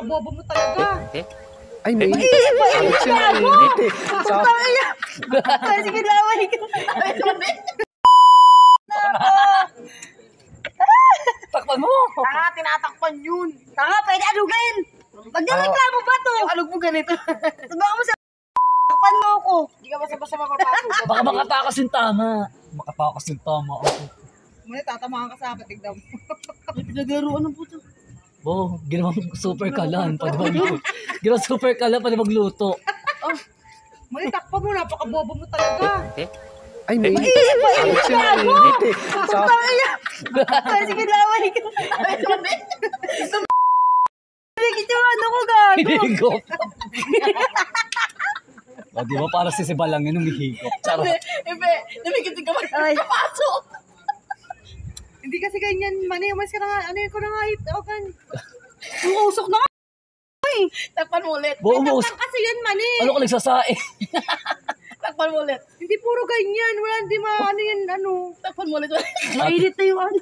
Napakabobo mo talaga. Ay, may Mainit siya. Sige, laway ka. Takpan mo! Tanga, tinatakpan yun. Tanga, pwede alugin. Magreklamo ba to? Yung alug mo ganito. Baka mo sa takpan mo ako. Hindi ka basta-basta mapapasok. Baka makatakas yung tama. Makatakas yung tama ako. Muna, tatamaan ka sa akin, tignan mo. Ay, pinagaruan ng puto. Bo, ginawang super kalan. Pwede magluto. Ginawang super kalan, pwede magluto. Muna, takpan mo. Napakabobo mo talaga. Ay, may Mainit siya. Sige, laway ka. Higit yung ano ko, gago. Hihigop. O, di ba para si Sibalang yun humihigop? Charot. Ibe, namigitin ka ba? Kapasok. Hindi kasi ganyan, mani. Umas ka na nga. Ano yun ko na nga itokan. Uusok na nga. Takpan mo ulit. Bumus. Takpan kasi yan, mani. Ano ka nagsasae? Takpan mo ulit. Hindi puro ganyan. Wala, hindi ano yan, ano. Takpan mo ulit. Mainit na yung ano.